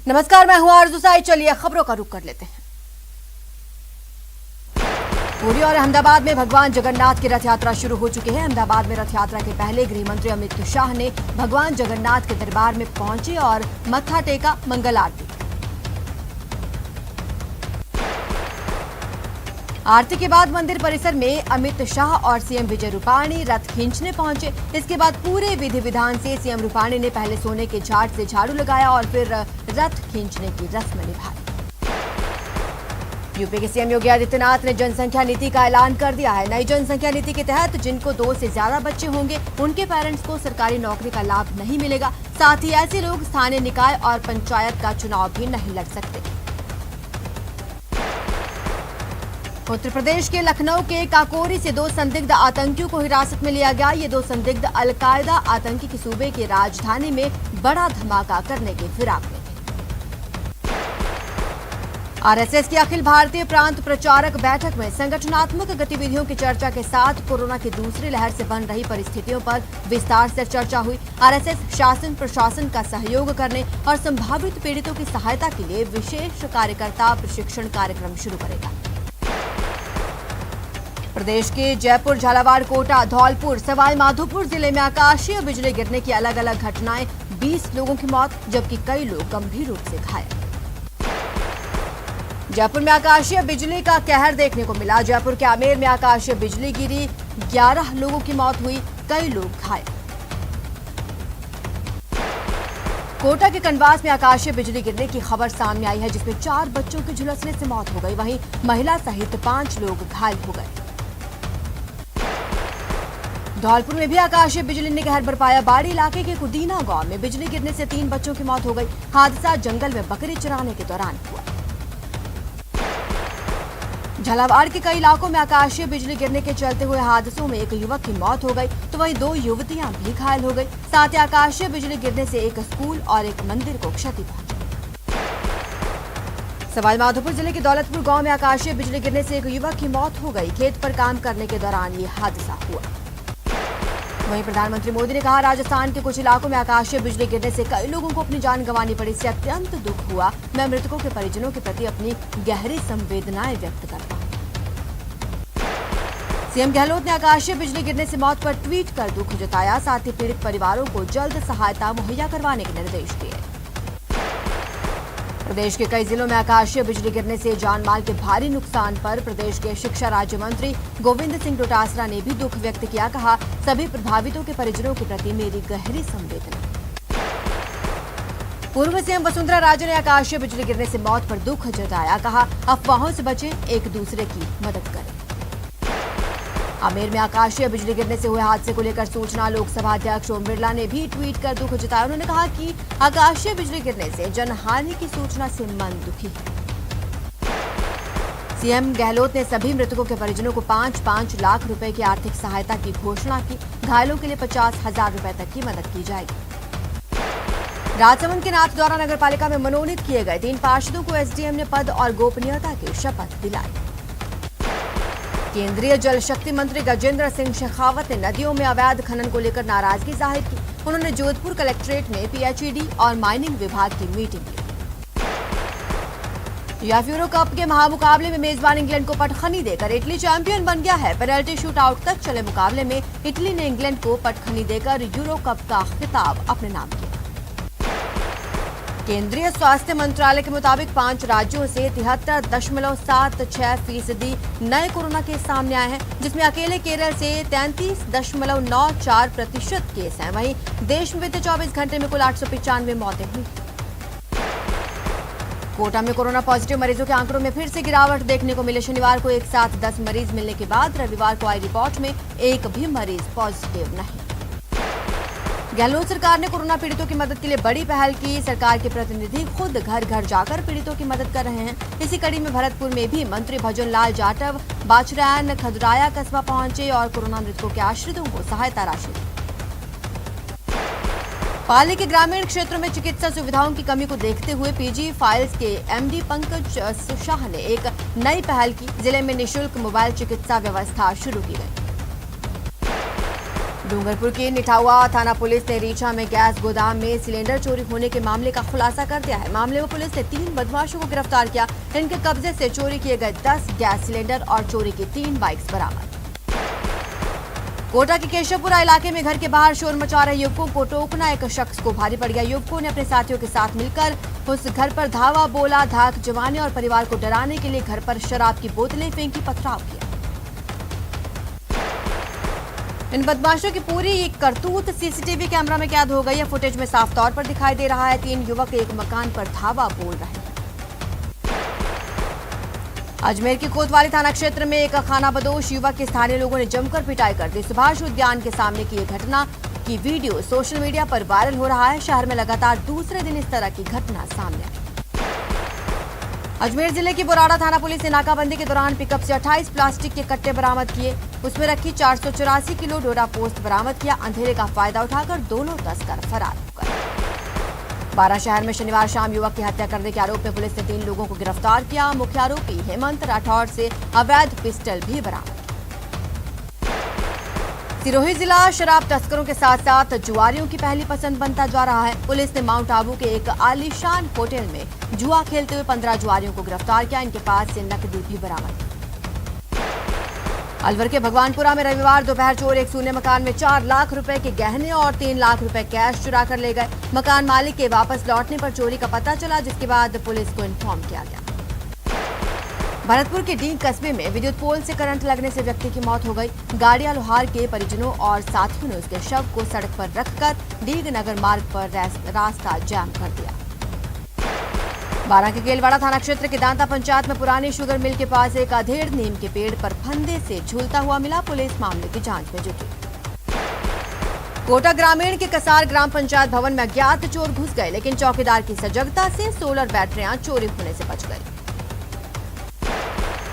नमस्कार, मैं हूं आरज़ू साई। चलिए खबरों का रुख कर लेते हैं। पुरी और अहमदाबाद में भगवान जगन्नाथ की रथ यात्रा शुरू हो चुकी है। अहमदाबाद में रथ यात्रा के पहले गृह मंत्री अमित शाह ने भगवान जगन्नाथ के दरबार में पहुंचे और मत्था टेका, मंगल आरती। आरती के बाद मंदिर परिसर में अमित शाह और सीएम विजय रूपाणी रथ खींचने पहुंचे। इसके बाद पूरे विधि विधान से सीएम रूपाणी ने पहले सोने के झाड़ से झाड़ू लगाया और फिर रथ खींचने की रस्म निभाई। यूपी के सीएम योगी आदित्यनाथ ने जनसंख्या नीति का ऐलान कर दिया है। नई जनसंख्या नीति के तहत जिनको 2 से ज्यादा बच्चे होंगे उनके पेरेंट्स को सरकारी नौकरी का लाभ नहीं मिलेगा। साथ ही ऐसे लोग स्थानीय निकाय और पंचायत का चुनाव भी नहीं लड़ सकते। उत्तर प्रदेश के लखनऊ के काकोरी से 2 संदिग्ध आतंकियों को हिरासत में लिया गया। ये 2 संदिग्ध अलकायदा आतंकी की सूबे की राजधानी में बड़ा धमाका करने के फिराक में थे। आरएसएस की अखिल भारतीय प्रांत प्रचारक बैठक में संगठनात्मक गतिविधियों की चर्चा के साथ कोरोना की दूसरी लहर से बन रही परिस्थितियों पर विस्तार से चर्चा हुई। आरएसएस शासन प्रशासन का सहयोग करने और संभावित पीड़ितों की सहायता के लिए विशेष कार्यकर्ता प्रशिक्षण कार्यक्रम शुरू करेगा। प्रदेश के जयपुर, झालावाड़, कोटा, धौलपुर, सवाई माधोपुर जिले में आकाशीय बिजली गिरने की अलग अलग घटनाएं। 20 लोगों की मौत जबकि कई लोग गंभीर रूप से घायल। जयपुर में आकाशीय बिजली का कहर देखने को मिला। जयपुर के आमेर में आकाशीय बिजली गिरी, 11 लोगों की मौत हुई, कई लोग घायल। कोटा के कनवास में आकाशीय बिजली गिरने की खबर सामने आई है, जिसमें 4 बच्चों की झुलसने से मौत हो गई। वहीं महिला सहित 5 लोग घायल हो गए। धौलपुर में भी आकाशीय बिजली ने कहर बरपाया। बाड़ी इलाके के कुदीना गांव में बिजली गिरने से 3 बच्चों की मौत हो गई। हादसा जंगल में बकरी चराने के दौरान हुआ। झालावाड़ के कई इलाकों में आकाशीय बिजली गिरने के चलते हुए हादसों में एक युवक की मौत हो गई तो वहीं 2 युवतियां भी घायल हो गई। साथ ही आकाशीय बिजली गिरने से एक स्कूल और एक मंदिर को क्षति पहुंची। सवाई माधोपुर जिले के दौलतपुर गांव में आकाशीय बिजली गिरने से एक युवक की मौत हो गई। खेत पर काम करने के दौरान ये हादसा हुआ। वहीं प्रधानमंत्री मोदी ने कहा, राजस्थान के कुछ इलाकों में आकाशीय बिजली गिरने से कई लोगों को अपनी जान गंवानी पड़ी। इससे अत्यंत दुख हुआ। मैं मृतकों के परिजनों के प्रति अपनी गहरी संवेदनाएं व्यक्त करता हूं। सीएम गहलोत ने आकाशीय बिजली गिरने से मौत पर ट्वीट कर दुख जताया। साथ ही पीड़ित परिवारों को जल्द सहायता मुहैया करवाने के निर्देश दिए। प्रदेश के कई जिलों में आकाशीय बिजली गिरने से जानमाल के भारी नुकसान पर प्रदेश के शिक्षा राज्य मंत्री गोविंद सिंह डोटासरा ने भी दुख व्यक्त किया। कहा, सभी प्रभावितों के परिजनों के प्रति मेरी गहरी संवेदना। पूर्व सीएम वसुंधरा राजे ने आकाशीय बिजली गिरने से मौत पर दुख जताया। कहा, अफवाहों से बचें, एक दूसरे की मदद करें। आमेर में आकाशीय बिजली गिरने से हुए हादसे को लेकर सूचना लोकसभा अध्यक्ष ओम बिरला ने भी ट्वीट कर दुख जताया। उन्होंने कहा कि आकाशीय बिजली गिरने से जनहानि की सूचना से मन दुखी है। सीएम गहलोत ने सभी मृतकों के परिजनों को 5-5 लाख रुपए की आर्थिक सहायता की घोषणा की। घायलों के लिए 50,000 रुपए तक की मदद की जाएगी। राजसमंद के नाथद्वारा नगर पालिका में मनोनीत किए गए 3 पार्षदों को एसडीएम ने पद और गोपनीयता की शपथ दिलाई। केंद्रीय जल शक्ति मंत्री गजेंद्र सिंह शेखावत ने नदियों में अवैध खनन को लेकर नाराजगी जाहिर की। उन्होंने जोधपुर कलेक्ट्रेट में पीएचईडी और माइनिंग विभाग की मीटिंग ली। यूरो कप के महामुकाबले में मेजबान इंग्लैंड को पटखनी देकर इटली चैंपियन बन गया है। पेनल्टी शूटआउट तक चले मुकाबले में इटली ने इंग्लैंड को पटखनी देकर यूरो कप का खिताब अपने नाम किया। केंद्रीय स्वास्थ्य मंत्रालय के मुताबिक 5 राज्यों से 73.76% नए कोरोना केस सामने आए हैं, जिसमें अकेले केरल से 33.94% केस हैं। वहीं देश में बीते 24 घंटे में कुल 895 मौतें हुई। कोटा में कोरोना पॉजिटिव मरीजों के आंकड़ों में फिर से गिरावट देखने को मिले। शनिवार को एक साथ 10 मरीज मिलने के बाद रविवार को आई रिपोर्ट में एक भी मरीज पॉजिटिव नहीं। गहलोत सरकार ने कोरोना पीड़ितों की मदद के लिए बड़ी पहल की। सरकार के प्रतिनिधि खुद घर घर जाकर पीड़ितों की मदद कर रहे हैं। इसी कड़ी में भरतपुर में भी मंत्री भजन लाल जाटव बाचरैन खजुराया कस्बा पहुंचे और कोरोना मृतकों के आश्रितों को सहायता राशि दी। पाली के ग्रामीण क्षेत्रों में चिकित्सा सुविधाओं की कमी को देखते हुए पीजी फाइल्स के एमडी पंकज शाह ने एक नई पहल की। जिले में निःशुल्क मोबाइल चिकित्सा व्यवस्था शुरू की गई। डूंगरपुर की निठावा थाना पुलिस ने रीचा में गैस गोदाम में सिलेंडर चोरी होने के मामले का खुलासा कर दिया है। मामले में पुलिस ने 3 बदमाशों को गिरफ्तार किया। इनके कब्जे से चोरी किए गए 10 गैस सिलेंडर और चोरी की 3 बाइक्स बरामद। कोटा के केशवपुरा इलाके में घर के बाहर शोर मचा रहे युवकों को टोकना एक शख्स को भारी पड़ गया। युवकों ने अपने साथियों के साथ मिलकर उस घर पर धावा बोला, धाक जमाने और परिवार को डराने के लिए घर पर शराब की बोतलें फेंकी, पथराव किया। इन बदमाशों की पूरी करतूत सीसीटीवी कैमरा में कैद हो गई है। फुटेज में साफ तौर पर दिखाई दे रहा है 3 युवक एक मकान पर धावा बोल रहे हैं। अजमेर की कोतवाली थाना क्षेत्र में एक खानाबदोश युवक की स्थानीय लोगों ने जमकर पिटाई कर दी। सुभाष उद्यान के सामने की यह घटना की वीडियो सोशल मीडिया पर वायरल हो रहा है। शहर में लगातार दूसरे दिन इस तरह की घटना सामने आई। अजमेर जिले की बोराड़ा थाना पुलिस ने नाकाबंदी के दौरान पिकअप से 28 प्लास्टिक के कट्टे बरामद किए। उसमें रखी 484 किलो डोडा पोस्ट बरामद किया। अंधेरे का फायदा उठाकर दोनों तस्कर फरार हो गए। 12 शहर में शनिवार शाम युवक की हत्या करने के आरोप में पुलिस ने 3 लोगों को गिरफ्तार किया। मुख्य आरोपी हेमंत राठौर से अवैध पिस्टल भी बरामद। सिरोही जिला शराब तस्करों के साथ साथ जुआरियों की पहली पसंद बनता जा रहा है। पुलिस ने माउंट आबू के एक आलीशान होटल में जुआ खेलते हुए 15 जुआरियों को गिरफ्तार किया। इनके पास से नकदी भी बरामद। अलवर के भगवानपुरा में रविवार दोपहर चोर एक सूने मकान में 4 लाख रुपए के गहने और 3 लाख रुपए कैश चुरा कर ले गए। मकान मालिक के वापस लौटने पर चोरी का पता चला, जिसके बाद पुलिस को इन्फॉर्म किया गया। भरतपुर के डीग कस्बे में विद्युत पोल से करंट लगने से व्यक्ति की मौत हो गई। गाड़िया लोहार के परिजनों और साथियों ने उसके शव को सड़क पर रखकर डीग नगर मार्ग पर रास्ता जाम कर दिया। 12 के केलवाड़ा थाना क्षेत्र के दांता पंचायत में पुरानी शुगर मिल के पास एक अधेड़ नीम के पेड़ पर फंदे से झूलता हुआ मिला। पुलिस मामले की जांच में जुटी। कोटा ग्रामीण के कसार ग्राम पंचायत भवन में अज्ञात चोर घुस गए, लेकिन चौकीदार की सजगता से सोलर बैटरियां चोरी होने से बच गई।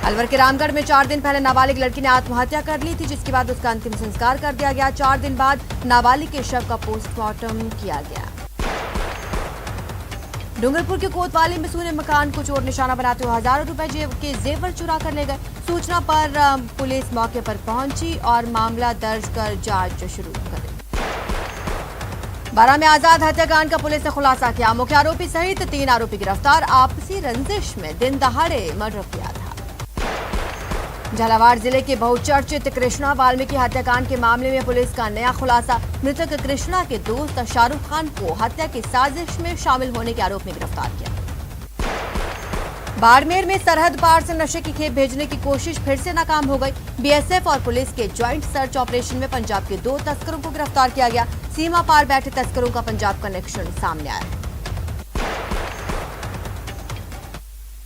अलवर के रामगढ़ में 4 दिन पहले नाबालिग लड़की ने आत्महत्या कर ली थी, जिसके बाद उसका अंतिम संस्कार कर दिया गया। 4 दिन बाद नाबालिग के शव का पोस्टमार्टम किया गया। डूंगरपुर के कोतवाली में सूने मकान को चोर निशाना बनाते हुए हजारों रुपए के जेवर चुरा कर ले गए। सूचना पर पुलिस मौके पर पहुंची और मामला दर्ज कर जांच शुरू कर दी। 12 में आजाद हत्याकांड का पुलिस ने खुलासा किया। मुख्य आरोपी सहित 3 आरोपी गिरफ्तार। आपसी रंजिश में दिन दहाड़े मर्डर किया था। झालावाड़ जिले के बहुचर्चित कृष्णा वाल्मीकि हत्याकांड के मामले में पुलिस का नया खुलासा। मृतक कृष्णा के दोस्त शाहरुख खान को हत्या की साजिश में शामिल होने के आरोप में गिरफ्तार किया। बाड़मेर में सरहद पार से नशे की खेप भेजने की कोशिश फिर से नाकाम हो गई। बीएसएफ और पुलिस के ज्वाइंट सर्च ऑपरेशन में पंजाब के 2 तस्करों को गिरफ्तार किया गया। सीमा पार बैठे तस्करों का पंजाब कनेक्शन सामने आया है।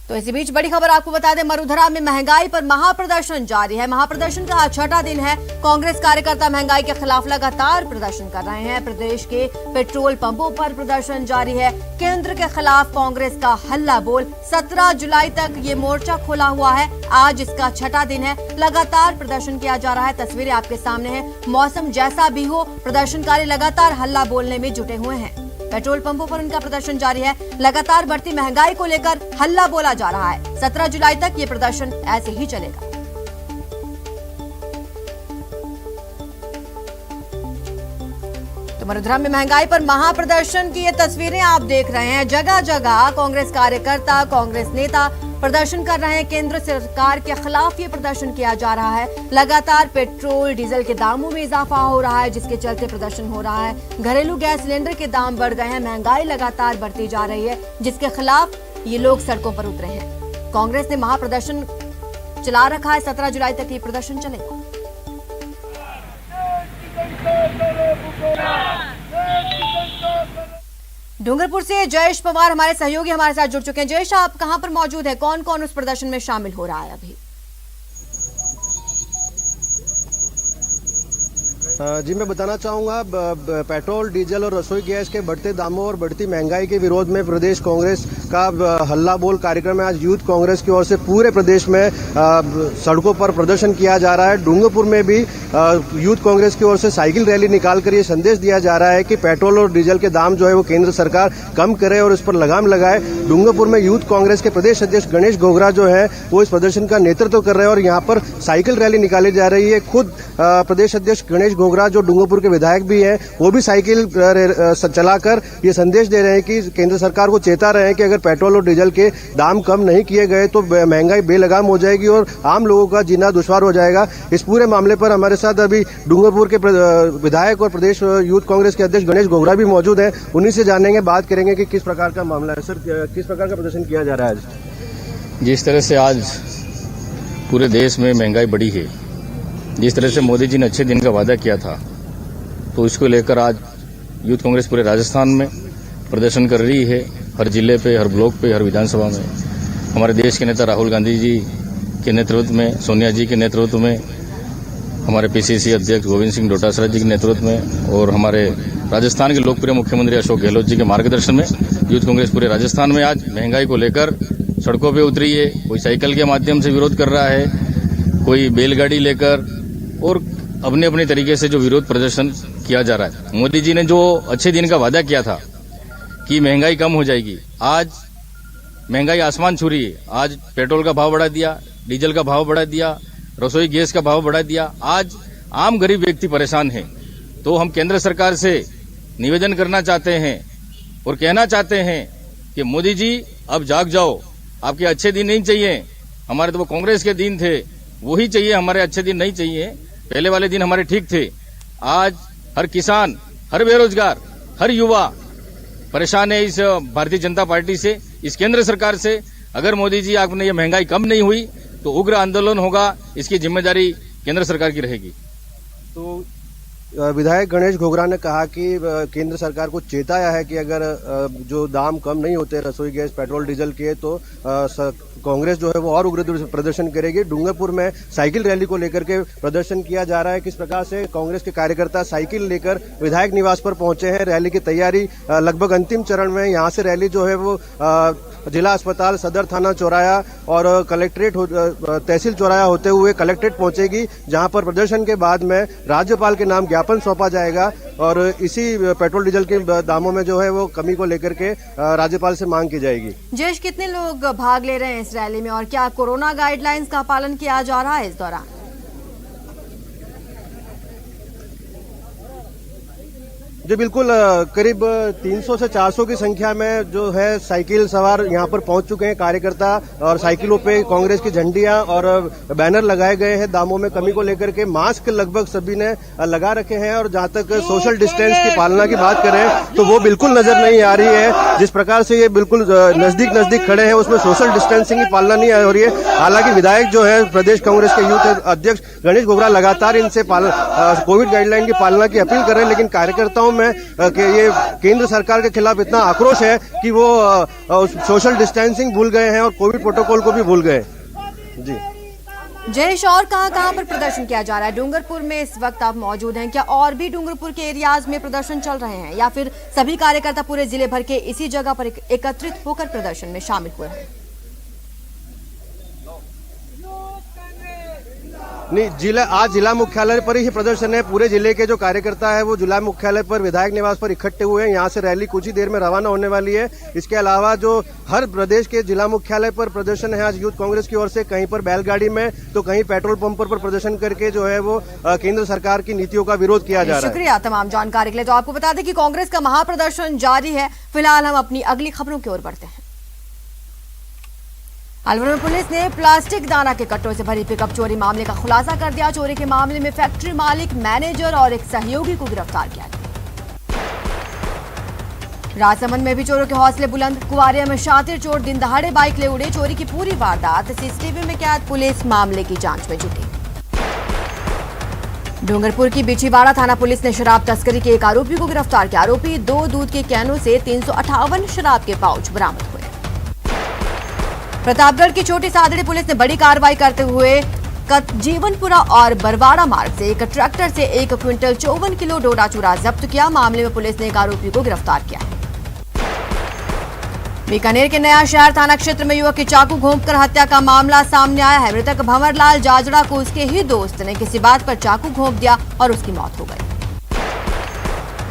तो इसी बीच बड़ी खबर आपको बता दें, मरुधरा में महंगाई पर महाप्रदर्शन जारी है। महाप्रदर्शन का आज 6वां दिन है। कांग्रेस कार्यकर्ता महंगाई के खिलाफ लगातार प्रदर्शन कर रहे हैं। प्रदेश के पेट्रोल पंपों पर प्रदर्शन जारी है। केंद्र के खिलाफ कांग्रेस का हल्ला बोल। 17 जुलाई तक ये मोर्चा खोला हुआ है। आज इसका 6वां दिन है। लगातार प्रदर्शन किया जा रहा है। तस्वीरें आपके सामने है। मौसम जैसा भी हो, प्रदर्शनकारी लगातार हल्ला बोलने में जुटे हुए हैं। पेट्रोल पंपों पर उनका प्रदर्शन जारी है। लगातार बढ़ती महंगाई को लेकर हल्ला बोला जा रहा है। 17 जुलाई तक ये प्रदर्शन ऐसे ही चलेगा। तो मरुधरा में महंगाई पर महाप्रदर्शन की ये तस्वीरें आप देख रहे हैं। जगह जगह कांग्रेस कार्यकर्ता, कांग्रेस नेता प्रदर्शन कर रहे हैं। केंद्र सरकार के खिलाफ ये प्रदर्शन किया जा रहा है। लगातार पेट्रोल डीजल के दामों में इजाफा हो रहा है, जिसके चलते प्रदर्शन हो रहा है। घरेलू गैस सिलेंडर के दाम बढ़ गए हैं। महंगाई लगातार बढ़ती जा रही है, जिसके खिलाफ ये लोग सड़कों पर उतरे हैं। कांग्रेस ने महाप्रदर्शन चला रखा है। 17 जुलाई तक ये प्रदर्शन चलेगा। डूंगरपुर से जयेश पवार हमारे सहयोगी हमारे साथ जुड़ चुके हैं। जयेश, आप कहां पर मौजूद है? कौन कौन उस प्रदर्शन में शामिल हो रहा है अभी? जी मैं बताना चाहूँगा, पेट्रोल डीजल और रसोई गैस के बढ़ते दामों और बढ़ती महंगाई के विरोध में प्रदेश कांग्रेस का हल्ला बोल कार्यक्रम है। आज यूथ कांग्रेस की ओर से पूरे प्रदेश में सड़कों पर प्रदर्शन किया जा रहा है। डूंगरपुर में भी यूथ कांग्रेस की ओर से साइकिल रैली निकालकर ये संदेश दिया जा रहा है कि पेट्रोल और डीजल के दाम जो है वो केंद्र सरकार कम करे और इस पर लगाम लगाए। डूंगरपुर में यूथ कांग्रेस के प्रदेश अध्यक्ष गणेश घोगरा जो है वो इस प्रदर्शन का नेतृत्व कर रहे हैं और यहाँ पर साइकिल रैली निकाली जा रही है। खुद प्रदेश अध्यक्ष गणेश घोगरा जो डूंगरपुर के विधायक भी हैं, वो भी साइकिल चलाकर ये संदेश दे रहे हैं कि केंद्र सरकार को चेता रहे हैं कि अगर पेट्रोल और डीजल के दाम कम नहीं किए गए तो महंगाई बेलगाम हो जाएगी और आम लोगों का जीना दुश्वार हो जाएगा। इस पूरे मामले पर हमारे साथ अभी डूंगरपुर के विधायक और प्रदेश यूथ कांग्रेस के अध्यक्ष गणेश घोगरा भी मौजूद हैं। उन्हीं से जानेंगे, बात करेंगे कि किस प्रकार का मामला है। सर, किस प्रकार का प्रदर्शन किया जा रहा है आज? जिस तरह से आज पूरे देश में महंगाई बढ़ी है, जिस तरह से मोदी जी ने अच्छे दिन का वादा किया था, तो इसको लेकर आज यूथ कांग्रेस पूरे राजस्थान में प्रदर्शन कर रही है। हर जिले पे, हर ब्लॉक पे, हर विधानसभा में हमारे देश के नेता राहुल गांधी जी के नेतृत्व में, सोनिया जी के नेतृत्व में, हमारे पीसीसी अध्यक्ष गोविंद सिंह डोटासरा जी के नेतृत्व में और हमारे राजस्थान के लोकप्रिय मुख्यमंत्री अशोक गहलोत जी के मार्गदर्शन में यूथ कांग्रेस पूरे राजस्थान में आज महंगाई को लेकर सड़कों पे उतरी है। कोई साइकिल के माध्यम से विरोध कर रहा है, कोई बैलगाड़ी लेकर, और अपने अपने तरीके से जो विरोध प्रदर्शन किया जा रहा है। मोदी जी ने जो अच्छे दिन का वादा किया था कि महंगाई कम हो जाएगी, आज महंगाई आसमान छू रही है। आज पेट्रोल का भाव बढ़ा दिया, डीजल का भाव बढ़ा दिया, रसोई गैस का भाव बढ़ा दिया। आज आम गरीब व्यक्ति परेशान है। तो हम केंद्र सरकार से निवेदन करना चाहते हैं और कहना चाहते हैं कि मोदी जी अब जाग जाओ, आपके अच्छे दिन नहीं चाहिए। हमारे तो वो कांग्रेस के दिन थे, वही चाहिए, हमारे अच्छे दिन नहीं चाहिए। पहले वाले दिन हमारे ठीक थे। आज हर किसान, हर बेरोजगार, हर युवा परेशान है इस भारतीय जनता पार्टी से, इस केंद्र सरकार से। अगर मोदी जी आपने ये महंगाई कम नहीं हुई तो उग्र आंदोलन होगा, इसकी जिम्मेदारी केंद्र सरकार की रहेगी। तो विधायक गणेश घोगरा ने कहा कि केंद्र सरकार को चेताया है कि अगर जो दाम कम नहीं होते रसोई गैस, पेट्रोल, डीजल के, तो कांग्रेस जो है वो और उग्र प्रदर्शन करेगी। डूंगरपुर में साइकिल रैली को लेकर के प्रदर्शन किया जा रहा है। किस प्रकार से कांग्रेस के कार्यकर्ता साइकिल लेकर विधायक निवास पर पहुंचे हैं। रैली की तैयारी लगभग अंतिम चरण में। यहाँ से रैली जो है वो जिला अस्पताल, सदर थाना चौराया और कलेक्ट्रेट, तहसील चौराया होते हुए कलेक्ट्रेट पहुंचेगी, जहां पर प्रदर्शन के बाद में राज्यपाल के नाम ज्ञापन सौंपा जाएगा और इसी पेट्रोल डीजल के दामों में जो है वो कमी को लेकर के राज्यपाल से मांग की जाएगी। जयेश, कितने लोग भाग ले रहे हैं इस रैली में और क्या कोरोना गाइडलाइंस का पालन किया जा रहा है इस दौरान? जी बिल्कुल, करीब 300 से 400 की संख्या में जो है साइकिल सवार यहाँ पर पहुंच चुके हैं कार्यकर्ता, और साइकिलों पे कांग्रेस की झंडियां और बैनर लगाए गए हैं दामों में कमी को लेकर के। मास्क लगभग सभी ने लगा रखे हैं और जहां तक सोशल डिस्टेंस की पालना की बात करें तो वो बिल्कुल नजर नहीं आ रही है। जिस प्रकार से ये बिल्कुल नजदीक खड़े हैं उसमें सोशल डिस्टेंसिंग की पालना नहीं हो रही है। हालांकि विधायक जो है प्रदेश कांग्रेस के यूथ अध्यक्ष गणेश घोगरा लगातार इनसे कोविड गाइडलाइन की पालना की अपील कर रहे हैं, लेकिन कार्यकर्ताओं में कि ये केंद्र सरकार के खिलाफ इतना आक्रोश है कि वो सोशल डिस्टेंसिंग भूल गए हैं और कोविड प्रोटोकॉल को भी भूल गए। जी जयेश, और कहां पर प्रदर्शन किया जा रहा है? डूंगरपुर में इस वक्त आप मौजूद हैं, क्या और भी डूंगरपुर के एरियाज में प्रदर्शन चल रहे हैं या फिर सभी कार्यकर्ता पूरे जिले भर के इसी जगह पर एकत्रित होकर प्रदर्शन में शामिल हुए हैं? नहीं, आज जिला मुख्यालय पर ही प्रदर्शन है। पूरे जिले के जो कार्यकर्ता है वो जिला मुख्यालय पर विधायक निवास पर इकट्ठे हुए हैं। यहाँ से रैली कुछ ही देर में रवाना होने वाली है। इसके अलावा जो हर प्रदेश के जिला मुख्यालय पर प्रदर्शन है आज यूथ कांग्रेस की ओर से, कहीं पर बैलगाड़ी में तो कहीं पेट्रोल पंप पर प्रदर्शन करके जो है वो केंद्र सरकार की नीतियों का विरोध किया जा रहा है। शुक्रिया तमाम जानकारी के लिए। तो आपको बता दें कि कांग्रेस का महाप्रदर्शन जारी है। फिलहाल हम अपनी अगली खबरों की ओर बढ़ते हैं। अलवर में पुलिस ने प्लास्टिक दाना के कट्टों से भरी पिकअप चोरी मामले का खुलासा कर दिया। चोरी के मामले में फैक्ट्री मालिक, मैनेजर और एक सहयोगी को गिरफ्तार किया गया। राजसमंद में भी चोरों के हौसले बुलंद। कुवारिया में शातिर चोर दिन दहाड़े बाइक ले उड़े। चोरी की पूरी वारदात सीसीटीवी में कैद। पुलिस मामले की जांच में जुटी। डूंगरपुर की बिछीवाड़ा थाना पुलिस ने शराब तस्करी के एक आरोपी को गिरफ्तार किया। आरोपी 2 दूध के कैनों से 358 शराब के पाउच बरामद हुए। प्रतापगढ़ की छोटी सादड़ी पुलिस ने बड़ी कार्रवाई करते हुए जीवनपुरा और बरवाड़ा मार्ग से एक ट्रैक्टर से 1 क्विंटल 54 किलो डोडा चूरा जब्त किया। मामले में पुलिस ने एक आरोपी को गिरफ्तार किया है। बीकानेर के नया शहर थाना क्षेत्र में युवक की चाकू घोंपकर हत्या का मामला सामने आया है। मृतक भंवरलाल जाजड़ा को उसके ही दोस्त ने किसी बात पर चाकू घोंप दिया और उसकी मौत हो गई।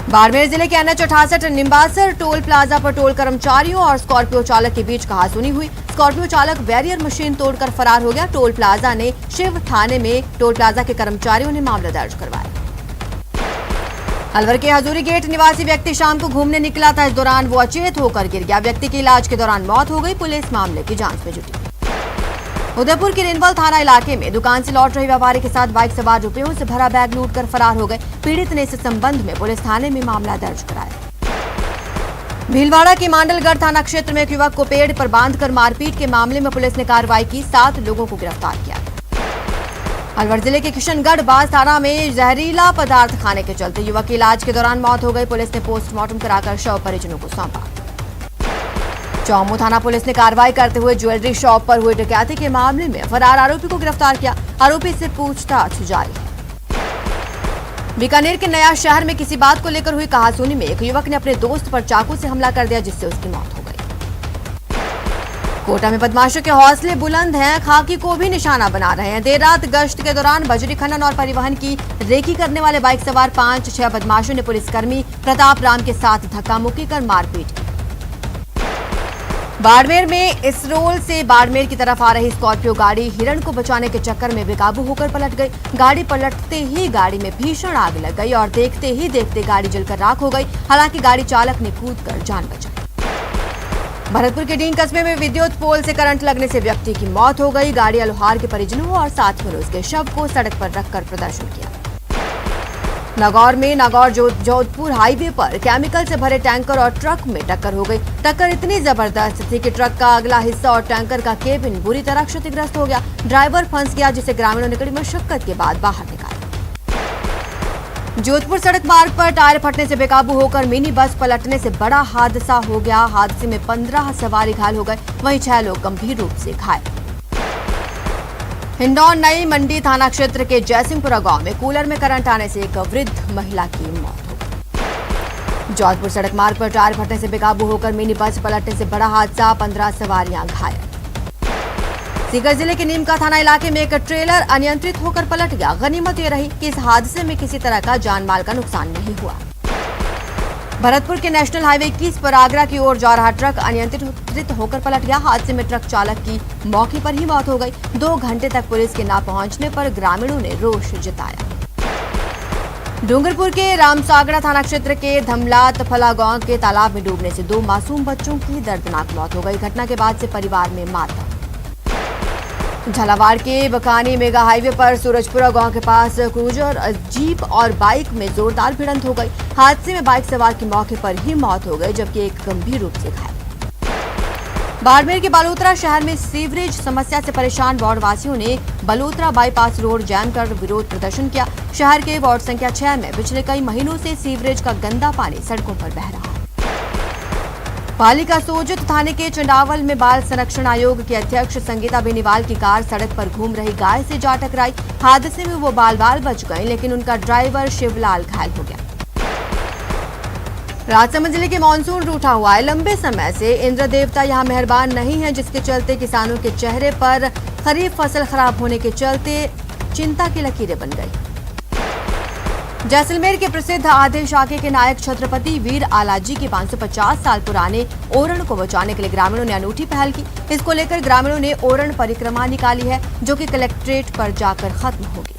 बाड़मेर जिले के NH 68 निम्बासर टोल प्लाजा पर टोल कर्मचारियों और स्कॉर्पियो चालक के बीच कहासुनी हुई। स्कॉर्पियो चालक बैरियर मशीन तोड़कर फरार हो गया। टोल प्लाजा ने शिव थाने में टोल प्लाजा के कर्मचारियों ने मामला दर्ज करवाया। अलवर के हजूरी गेट निवासी व्यक्ति शाम को घूमने निकला था। इस दौरान वो अचेत होकर गिर गया। व्यक्ति की इलाज के दौरान मौत हो गई। पुलिस मामले की जांच में जुटी। उदयपुर के रेनवल थाना इलाके में दुकान से लौट रहे व्यापारी के साथ बाइक सवार रुपयों से भरा बैग लूटकर फरार हो गए। पीड़ित ने इस संबंध में पुलिस थाने में मामला दर्ज कराया। भीलवाड़ा के मांडलगढ़ थाना क्षेत्र में एक युवक को पेड़ पर बांधकर मारपीट के मामले में पुलिस ने कार्रवाई की। 7 लोगों को गिरफ्तार किया। अलवर जिले के किशनगढ़ बास थाना में जहरीला पदार्थ खाने के चलते युवक की इलाज के दौरान मौत हो गई। पुलिस ने पोस्टमार्टम कराकर शव परिजनों को सौंपा। चौमू थाना पुलिस ने कार्रवाई करते हुए ज्वेलरी शॉप पर हुई डकैती के मामले में फरार आरोपी को गिरफ्तार किया। आरोपी से पूछताछ जारी है। बीकानेर के नया शहर में किसी बात को लेकर हुई कहासुनी में एक युवक ने अपने दोस्त पर चाकू से हमला कर दिया, जिससे उसकी मौत हो गई। कोटा में बदमाशों के हौसले बुलंद हैं। खाकी को भी निशाना बना रहे हैं। देर रात गश्त के दौरान बजरी खनन और परिवहन की रेकी करने वाले बाइक सवार 5-6 बदमाशों ने पुलिसकर्मी प्रताप राम के साथ धक्का मुक्की कर मारपीट की। बाड़मेर में इसरोल से बाड़मेर की तरफ आ रही स्कॉर्पियो गाड़ी हिरण को बचाने के चक्कर में बेकाबू होकर पलट गई। गाड़ी पलटते ही गाड़ी में भीषण आग लग गई और देखते ही देखते गाड़ी जलकर राख हो गई। हालांकि गाड़ी चालक ने कूदकर जान बचाई। भरतपुर के डीन कस्बे में विद्युत पोल से करंट लगने से व्यक्ति की मौत हो गई। गाड़ी अलोहार के परिजनों और साथियों ने उसके शव को सड़क पर रखकर प्रदर्शन किया। नागौर में नागौर जोधपुर हाईवे पर केमिकल से भरे टैंकर और ट्रक में टक्कर हो गई। टक्कर इतनी जबरदस्त थी कि ट्रक का अगला हिस्सा और टैंकर का केबिन बुरी तरह क्षतिग्रस्त हो गया। ड्राइवर फंस गया, जिसे ग्रामीणों ने कड़ी मशक्कत के बाद बाहर निकाला। जोधपुर सड़क मार्ग पर टायर फटने से बेकाबू होकर मिनी बस पलटने से बड़ा हादसा हो गया। हादसे में 15 सवारी घायल हो गए, वहीं 6 लोग गंभीर रूप से घायल। हिंडौन नई मंडी थाना क्षेत्र के जयसिंहपुरा गांव में कूलर में करंट आने से एक वृद्ध महिला की मौत हो गई। जोधपुर सड़क मार्ग पर टायर फटने से बेकाबू होकर मिनी बस पलटने से बड़ा हादसा, 15 सवारियां घायल। सीकर जिले के नीमका थाना इलाके में एक ट्रेलर अनियंत्रित होकर पलट गया। गनीमत ये रही कि इस हादसे में किसी तरह का जान माल का नुकसान नहीं हुआ। भरतपुर के नेशनल हाईवे 21 पर आगरा की ओर जा रहा ट्रक अनियंत्रित होकर पलट गया। हादसे में ट्रक चालक की मौके पर ही मौत हो गई। 2 घंटे तक पुलिस के न पहुंचने पर ग्रामीणों ने रोष जताया। डूंगरपुर के रामसागड़ा थाना क्षेत्र के धमलात फला गांव के तालाब में डूबने से 2 मासूम बच्चों की दर्दनाक मौत हो गई। घटना के बाद से परिवार में मातम। झालावाड़ के बकानी मेगा हाईवे पर सूरजपुरा गांव के पास क्रूजर जीप और बाइक में जोरदार भिड़ंत हो गई। हादसे में बाइक सवार की मौके पर ही मौत हो गई, जबकि एक गंभीर रूप से घायल। बाड़मेर के बालोतरा शहर में सीवरेज समस्या से परेशान वार्ड वासियों ने बलोतरा बाईपास रोड जाम कर विरोध प्रदर्शन किया। शहर के वार्ड संख्या 6 में पिछले कई महीनों से सीवरेज का गंदा पानी सड़कों पर बह रहा है। पालिका सोजत थाने के चंडावल में बाल संरक्षण आयोग के अध्यक्ष संगीता बेनीवाल की कार सड़क पर घूम रही गाय से जा टकराई। हादसे में वो बाल बच गए, लेकिन उनका ड्राइवर शिवलाल घायल हो गया। राजसमंद जिले के मानसून रूठा हुआ है। लंबे समय से इंद्र देवता यहाँ मेहरबान नहीं है, जिसके चलते किसानों के चेहरे पर खरीफ फसल खराब होने के चलते चिंता की लकीरें बन गई। जैसलमेर के प्रसिद्ध आदिल शाखे के नायक छत्रपति वीर आलाजी के 550 साल पुराने ओरण को बचाने के लिए ग्रामीणों ने अनूठी पहल की। इसको लेकर ग्रामीणों ने ओरण परिक्रमा निकाली है, जो कि कलेक्ट्रेट पर जाकर खत्म होगी।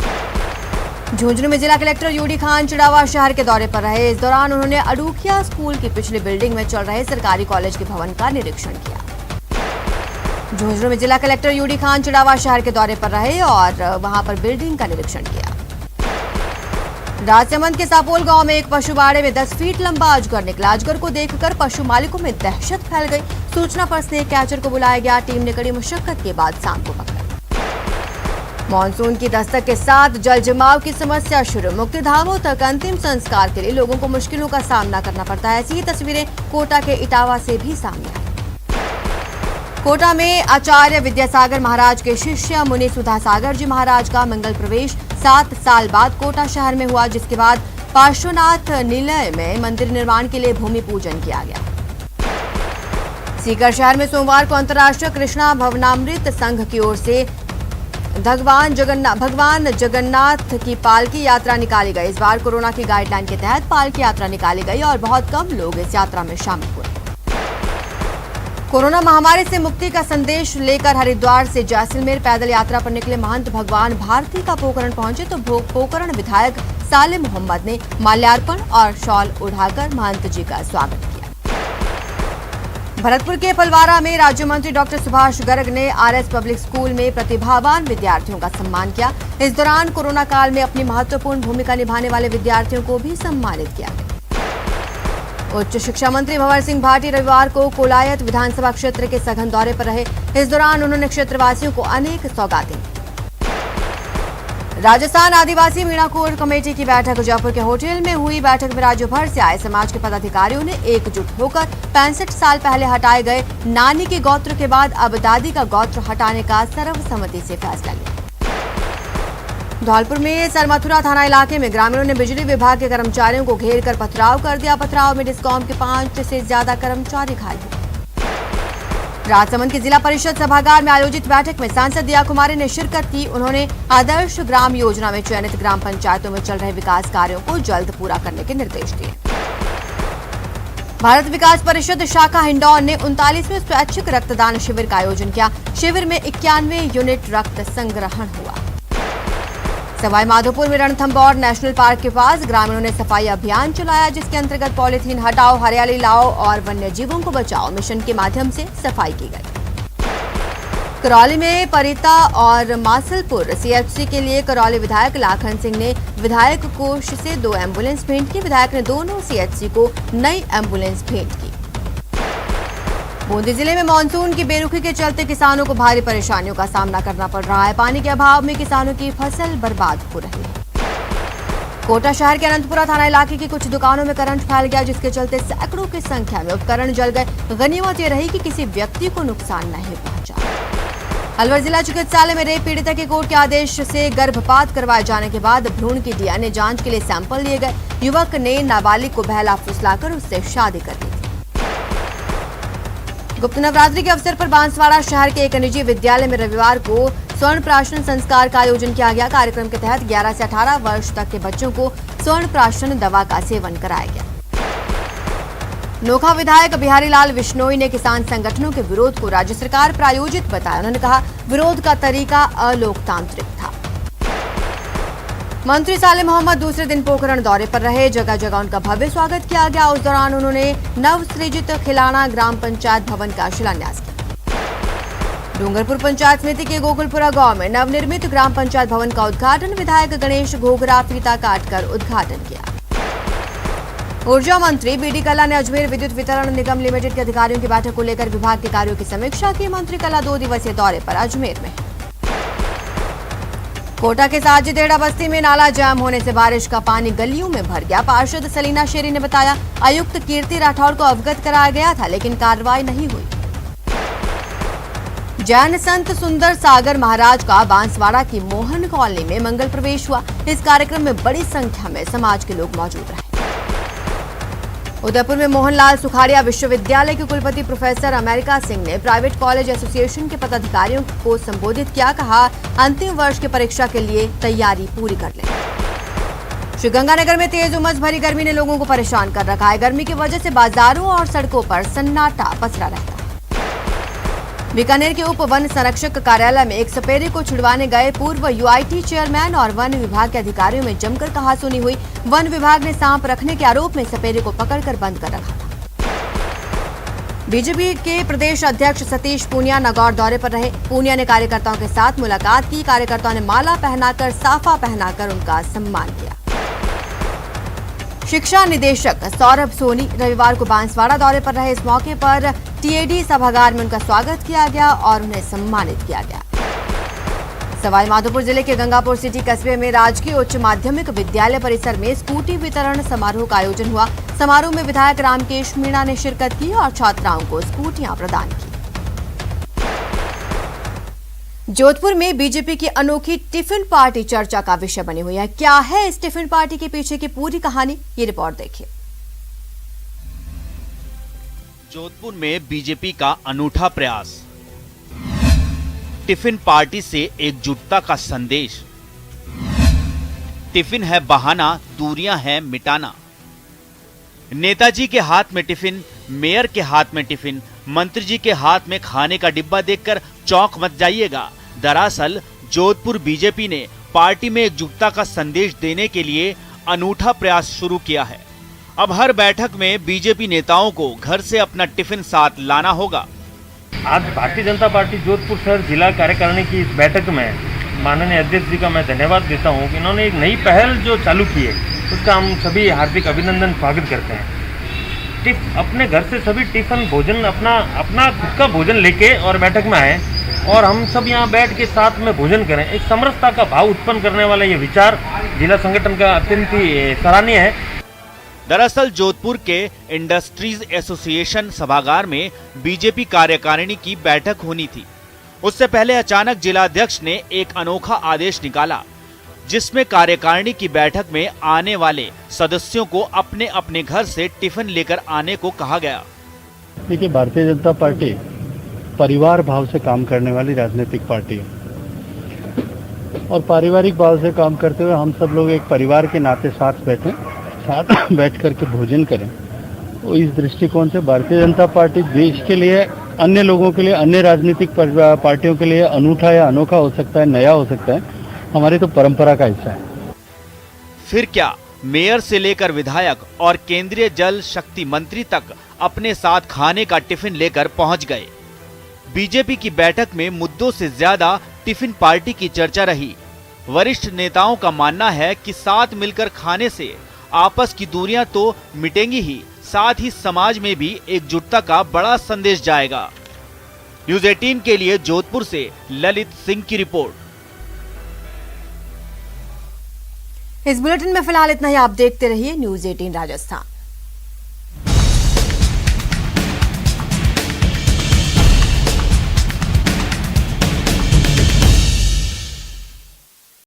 झुंझुनू में जिला कलेक्टर यूडी खान चिड़ावा शहर के दौरे पर रहे। इस दौरान उन्होंने अडूखिया स्कूल की पिछली बिल्डिंग में चल रहे सरकारी कॉलेज के भवन का निरीक्षण किया। झुंझुनू में जिला कलेक्टर यूडी खान चिड़ावा शहर के दौरे पर रहे और वहां पर बिल्डिंग का निरीक्षण किया। राजसमंद के सापोल गांव में एक पशुबाड़े में 10 फीट लंबा अजगर निकला। अजगर को देखकर पशु मालिकों में दहशत फैल गई। सूचना पर स्नेक कैचर को बुलाया गया। टीम ने कड़ी मुशक्कत के बाद सांप को पकड़ा। मानसून की दस्तक के साथ जल जमाव की समस्या शुरू। मुक्तिधामों तक अंतिम संस्कार के लिए लोगों को मुश्किलों का सामना करना पड़ता है। ऐसी ही तस्वीरें कोटा के इटावा से भी सामने आई। कोटा में आचार्य विद्यासागर महाराज के शिष्य मुनि सुधासागर जी महाराज का मंगल प्रवेश 7 साल बाद कोटा शहर में हुआ, जिसके बाद पार्श्वनाथ निलय में मंदिर निर्माण के लिए भूमि पूजन किया गया। सीकर शहर में सोमवार को अंतर्राष्ट्रीय कृष्णा भवनामृत संघ की ओर से भगवान जगन्नाथ की पालकी यात्रा निकाली गई। इस बार कोरोना की गाइडलाइन के तहत पालकी यात्रा निकाली गई और बहुत कम लोग इस यात्रा में शामिल हुए। कोरोना महामारी से मुक्ति का संदेश लेकर हरिद्वार से जैसलमेर पैदल यात्रा पर निकले महंत भगवान भारती का पोकरण पहुंचे तो पोकरण विधायक साले मोहम्मद ने माल्यार्पण और शॉल उड़ाकर महंत जी का स्वागत किया। भरतपुर के फलवारा में राज्य मंत्री डॉक्टर सुभाष गर्ग ने आरएस पब्लिक स्कूल में प्रतिभावान विद्यार्थियों का सम्मान किया। इस दौरान कोरोना काल में अपनी महत्वपूर्ण भूमिका निभाने वाले विद्यार्थियों को भी सम्मानित किया गया। उच्च शिक्षा मंत्री भंवर सिंह भाटी रविवार को कोलायत विधानसभा क्षेत्र के सघन दौरे पर रहे। इस दौरान उन्होंने क्षेत्रवासियों को अनेक सौगातें दी। राजस्थान आदिवासी मीणाकोर कमेटी की बैठक जयपुर के होटल में हुई। बैठक में राज्य भर से आए समाज के पदाधिकारियों ने एकजुट होकर 65 साल पहले हटाए गए नानी के गोत्र के बाद अब दादी का गोत्र हटाने का सर्वसम्मति से फैसला लिया। धौलपुर में सरमथुरा थाना इलाके में ग्रामीणों ने बिजली विभाग के कर्मचारियों को घेर कर पथराव कर दिया। पथराव में डिस्कॉम के 5 से ज्यादा कर्मचारी घायल हुए। राजसमंद की जिला परिषद सभागार में आयोजित बैठक में सांसद दिया कुमारी ने शिरकत की। उन्होंने आदर्श ग्राम योजना में चयनित ग्राम पंचायतों में चल रहे विकास कार्यों को जल्द पूरा करने के निर्देश दिए। भारत विकास परिषद शाखा हिंडौन ने 39वें स्वैच्छिक रक्तदान शिविर का आयोजन किया। शिविर में 91 यूनिट रक्त संग्रहण हुआ। सवाई माधोपुर में रणथंभौर नेशनल पार्क के पास ग्रामीणों ने सफाई अभियान चलाया, जिसके अंतर्गत पॉलीथीन हटाओ, हरियाली लाओ और वन्य जीवों को बचाओ मिशन के माध्यम से सफाई की गई। करौली में परिता और मासलपुर सीएचसी के लिए करौली विधायक लाखन सिंह ने विधायक कोष से 2 एम्बुलेंस भेंट की। विधायक ने दोनों सीएचसी को नई एम्बुलेंस भेंट की। बूंदी जिले में मानसून की बेरुखी के चलते किसानों को भारी परेशानियों का सामना करना पड़ रहा है। पानी के अभाव में किसानों की फसल बर्बाद हो रही है। कोटा शहर के अनंतपुरा थाना इलाके की कुछ दुकानों में करंट फैल गया, जिसके चलते सैकड़ों की संख्या में उपकरण जल गए। गनीमत ये रही कि किसी व्यक्ति को नुकसान नहीं पहुंचा। अलवर जिला चिकित्सालय में रेप पीड़िता के कोर्ट के आदेश से गर्भपात करवाए जाने के बाद भ्रूण की डीएनए जांच के लिए सैंपल लिए गए। युवक ने नाबालिग को बहला फुसलाकर उससे शादी कर दी। गुप्त नवरात्रि के अवसर पर बांसवाड़ा शहर के एक निजी विद्यालय में रविवार को स्वर्ण प्राशन संस्कार का आयोजन किया गया। कार्यक्रम के तहत 11 से 18 वर्ष तक के बच्चों को स्वर्ण प्राशन दवा का सेवन कराया गया। नोखा विधायक बिहारी लाल विश्नोई ने किसान संगठनों के विरोध को राज्य सरकार प्रायोजित बताया। उन्होंने कहा, विरोध का तरीका अलोकतांत्रिक था। मंत्री साले मोहम्मद दूसरे दिन पोखरण दौरे पर रहे। जगह जगह उनका भव्य स्वागत किया गया। उस दौरान उन्होंने नवसृजित खिलाना ग्राम पंचायत भवन का शिलान्यास किया। डूंगरपुर पंचायत समिति के गोकुलपुरा गांव में नवनिर्मित ग्राम पंचायत भवन का उद्घाटन विधायक गणेश घोगरा फीता काटकर उद्घाटन किया। ऊर्जा मंत्री बीडी कल्ला ने अजमेर विद्युत वितरण निगम लिमिटेड के अधिकारियों की बैठक को लेकर विभाग के कार्यों की समीक्षा की। मंत्री कल्ला 2 दिवसीय दौरे पर अजमेर में। कोटा के साजिदेड़ा बस्ती में नाला जाम होने से बारिश का पानी गलियों में भर गया। पार्षद सलीना शेरी ने बताया, आयुक्त कीर्ति राठौड़ को अवगत कराया गया था, लेकिन कार्रवाई नहीं हुई। जैन संत सुंदर सागर महाराज का बांसवाड़ा की मोहन कॉलोनी में मंगल प्रवेश हुआ। इस कार्यक्रम में बड़ी संख्या में समाज के लोग मौजूद रहे। उदयपुर में मोहनलाल सुखाड़िया विश्वविद्यालय के कुलपति प्रोफेसर अमेरिका सिंह ने प्राइवेट कॉलेज एसोसिएशन के पदाधिकारियों को संबोधित किया। कहा, अंतिम वर्ष की परीक्षा के लिए तैयारी पूरी कर लें। श्रीगंगानगर में तेज उमस भरी गर्मी ने लोगों को परेशान कर रखा है। गर्मी की वजह से बाजारों और सड़कों पर सन्नाटा पसरा रहता है। बीकानेर के उप वन संरक्षक कार्यालय में एक सपेरे को छुड़वाने गए पूर्व यूआईटी चेयरमैन और वन विभाग के अधिकारियों में जमकर कहासुनी हुई। वन विभाग ने सांप रखने के आरोप में सपेरे को पकड़कर बंद कर रखा था। बीजेपी के प्रदेश अध्यक्ष सतीश पूनिया नगौर दौरे पर रहे। पूनिया ने कार्यकर्ताओं के साथ मुलाकात की। कार्यकर्ताओं ने माला पहनाकर, साफा पहनाकर उनका सम्मान किया। शिक्षा निदेशक सौरभ सोनी रविवार को बांसवाड़ा दौरे पर रहे। इस मौके पर टीएडी सभागार में उनका स्वागत किया गया और उन्हें सम्मानित किया गया। सवाई माधोपुर जिले के गंगापुर सिटी कस्बे में राजकीय उच्च माध्यमिक विद्यालय परिसर में स्कूटी वितरण समारोह का आयोजन हुआ। समारोह में विधायक रामकेश मीणा ने शिरकत की और छात्राओं को स्कूटियां प्रदान की। जोधपुर में बीजेपी की अनोखी टिफिन पार्टी चर्चा का विषय बनी हुई है। क्या है इस टिफिन पार्टी के पीछे की पूरी कहानी, ये रिपोर्ट देखिए। जोधपुर में बीजेपी का अनूठा प्रयास, टिफिन पार्टी से एकजुटता का संदेश। टिफिन है बहाना, दूरियां हैं मिटाना। नेताजी के हाथ में टिफिन, मेयर के हाथ में टिफिन, मंत्री जी के हाथ में खाने का डिब्बा देखकर चौंक मत जाइएगा। दरअसल जोधपुर बीजेपी ने पार्टी में एकजुटता का संदेश देने के लिए अनूठा प्रयास शुरू किया है। अब हर बैठक में बीजेपी नेताओं को घर से अपना टिफिन साथ लाना होगा। आज भारतीय जनता पार्टी जोधपुर शहर जिला कार्यकारिणी की इस बैठक में माननीय अध्यक्ष जी का मैं धन्यवाद देता हूं कि इन्होंने एक नई पहल जो चालू की है उसका हम सभी हार्दिक अभिनंदन स्वागत करते हैं। अपने घर से सभी टिफिन भोजन अपना खुद का भोजन लेके और बैठक में आए और हम सब यहाँ बैठ के साथ में भोजन करें। एक समरसता का भाव उत्पन्न करने वाला ये विचार जिला संगठन का अत्यंत ही सराहनीय है। दरअसल जोधपुर के इंडस्ट्रीज एसोसिएशन सभागार में बीजेपी कार्यकारिणी की बैठक होनी थी। उससे पहले अचानक जिलाध्यक्ष ने एक अनोखा आदेश निकाला जिसमें कार्यकारिणी की बैठक में आने वाले सदस्यों को अपने अपने घर से टिफिन लेकर आने को कहा गया। देखिए, भारतीय जनता पार्टी परिवार भाव से काम करने वाली राजनीतिक पार्टी है और पारिवारिक भाव से काम करते हुए हम सब लोग एक परिवार के नाते साथ बैठ करके भोजन करें। तो इस दृष्टिकोण से भारतीय जनता पार्टी देश के लिए, अन्य लोगों के लिए, अन्य राजनीतिक पार्टियों के लिए अनूठा या अनोखा हो सकता है, नया हो सकता है, हमारी तो परंपरा का हिस्सा है। फिर क्या मेयर से लेकर विधायक और केंद्रीय जल शक्ति मंत्री तक अपने साथ खाने का टिफिन लेकर पहुंच गए। बीजेपी की बैठक में मुद्दों से ज्यादा टिफिन पार्टी की चर्चा रही। वरिष्ठ नेताओं का मानना है कि साथ मिलकर खाने से आपस की दूरियां तो मिटेंगी ही, साथ ही समाज में भी एकजुटता का बड़ा संदेश जाएगा। न्यूज़ 18 के लिए जोधपुर से ललित सिंह की रिपोर्ट। इस बुलेटिन में फिलहाल इतना ही। आप देखते रहिए न्यूज़ 18 राजस्थान।